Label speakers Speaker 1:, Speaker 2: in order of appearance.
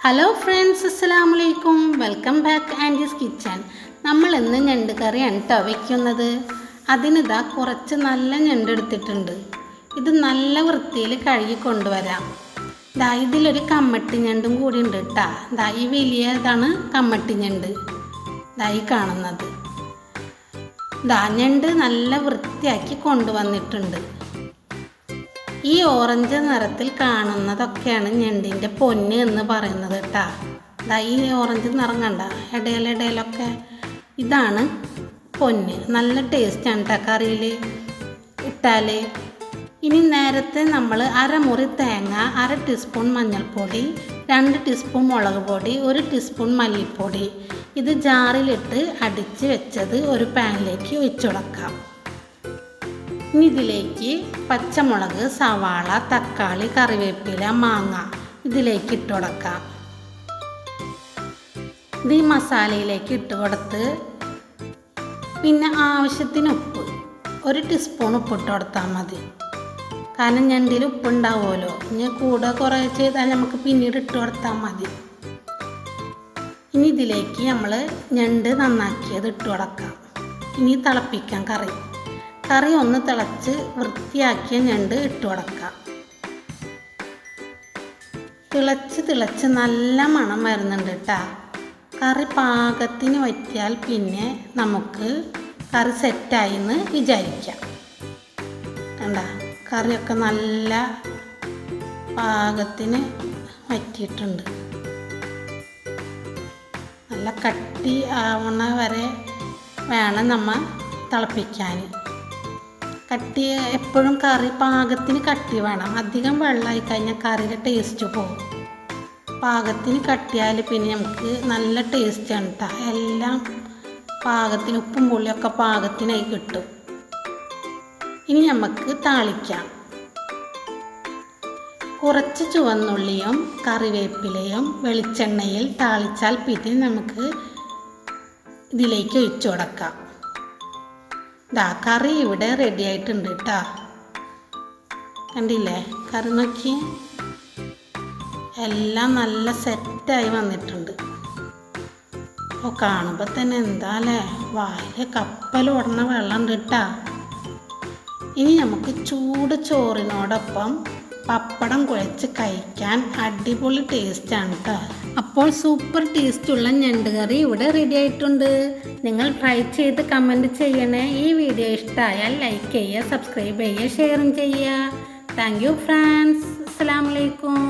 Speaker 1: Hello friends, അസ്സലാമു അലൈക്കും. Welcome back aunties kitchen. നമ്മൾ ഇന്ന് ഞണ്ട് കറിയാണ് കേട്ടോ വയ്ക്കുന്നത്. അതിനിതാ കുറച്ച് നല്ല ഞണ്ട് എടുത്തിട്ടുണ്ട്. ഇത് നല്ല വൃത്തിയിൽ കഴുകി കൊണ്ടുവരാം. ഇതിലൊരു കമ്മട്ടി ഞണ്ടും കൂടി ഉണ്ട് കേട്ടോ. ഈ വലിയതാണ് കമ്മട്ടി ഞണ്ട്. ഈ കാണുന്നത് ഞണ്ട് നല്ല വൃത്തിയാക്കി കൊണ്ടുവന്നിട്ടുണ്ട്. ഈ ഓറഞ്ച് നിറത്തിൽ കാണുന്നതൊക്കെയാണ് ഞണ്ടിൻ്റെ പൊന്ന് എന്ന് പറയുന്നത് കേട്ടോ. ഈ ഓറഞ്ച് നിറം കണ്ട ഇടയിലൊക്കെ ഇതാണ് പൊന്ന്. നല്ല ടേസ്റ്റാണ് കേട്ടോ കറിയിൽ ഇട്ടാൽ. ഇനി നേരത്തെ നമ്മൾ അരമുറി തേങ്ങ, 1/2 ടീസ്പൂൺ മഞ്ഞൾപ്പൊടി, 2 ടീസ്പൂൺ മുളക് പൊടി, 1 ടീസ്പൂൺ മല്ലിപ്പൊടി ഇത് ജാറിലിട്ട് അടിച്ച് വെച്ചത് ഒരു പാനിലേക്ക് ഒഴിച്ചു കൊടുക്കാം. ഇനി ഇതിലേക്ക് പച്ചമുളക്, സവാള, തക്കാളി, കറിവേപ്പില, മാങ്ങ ഇതിലേക്ക് ഇട്ട് കൊടുക്കാം. ഇത് ഈ മസാലയിലേക്ക് ഇട്ട് കൊടുത്ത് പിന്നെ ആവശ്യത്തിന് ഉപ്പ്, 1 ടീസ്പൂൺ ഉപ്പിട്ട് കൊടുത്താൽ മതി. കാരണം ഞണ്ടിൽ ഉപ്പുണ്ടാവുമല്ലോ. ഇനി കൂടെ കുറേ ചെയ്താൽ നമുക്ക് പിന്നീട് ഇട്ട് കൊടുത്താൽ മതി. ഇനി ഇതിലേക്ക് നമ്മൾ ഞണ്ട് നന്നാക്കിയത് ഇട്ട് കൊടുക്കാം. ഇനി തിളപ്പിക്കാം. കറി ഒന്ന് തിളച്ച് വൃത്തിയാക്കിയ ഞണ്ട് ഇട്ട് കൊടുക്കാം. തിളച്ച് നല്ല മണം വരുന്നുണ്ട് കേട്ടോ. കറി പാകത്തിന് വറ്റിയാൽ പിന്നെ നമുക്ക് കറി സെറ്റായി എന്ന് വിചാരിക്കാം. കണ്ട കറിയൊക്കെ നല്ല പാകത്തിന് വറ്റിയിട്ടുണ്ട്. നല്ല കട്ടി ആവണ വരെ വേണം നമ്മൾ തിളപ്പിക്കാൻ. കട്ടി എപ്പോഴും കറി പാകത്തിന് കട്ടി വേണം. അധികം വെള്ളമായി കഴിഞ്ഞാൽ കറിയുടെ ടേസ്റ്റ് പോകും. പാകത്തിന് കട്ടിയാൽ പിന്നെ നമുക്ക് നല്ല ടേസ്റ്റാണ് കേട്ടോ. എല്ലാം പാകത്തിന് ഉപ്പും പുളിയൊക്കെ പാകത്തിനായി കിട്ടും. ഇനി നമുക്ക് താളിക്കാം. കുറച്ച് ചുവന്നുള്ളിയും കറിവേപ്പിലയും വെളിച്ചെണ്ണയിൽ താളിച്ചാൽ പിന്നെ നമുക്ക് ഇതിലേക്ക് ഒഴിച്ചു കൊടുക്കാം. കറി ഇവിടെ റെഡി ആയിട്ടുണ്ട് കേട്ടോ. കണ്ടില്ലേ കറി നോക്കി എല്ലാം നല്ല സെറ്റായി വന്നിട്ടുണ്ട്. അപ്പോൾ കാണുമ്പോൾ തന്നെ എന്താല്ലേ വായിലെ കപ്പൽ ഓടണ വെള്ളം ഉണ്ട് കേട്ടോ. ഇനി നമുക്ക് ചൂട് ചോറിനോടൊപ്പം പപ്പടം കുഴച്ച് കഴിക്കാൻ അടിപൊളി ടേസ്റ്റാണ് കേട്ടോ. അപ്പോൾ സൂപ്പർ ടേസ്റ്റുള്ള ഞണ്ട് കറി ഇവിടെ റെഡി ആയിട്ടുണ്ട്. നിങ്ങൾ ട്രൈ ചെയ്ത് കമൻറ്റ് ചെയ്യണേ. ഈ വീഡിയോ ഇഷ്ടമായാൽ ലൈക്ക് ചെയ്യുക, സബ്സ്ക്രൈബ് ചെയ്യുക, ഷെയറും ചെയ്യുക. Thank you friends. അസ്സലാമു അലൈക്കും.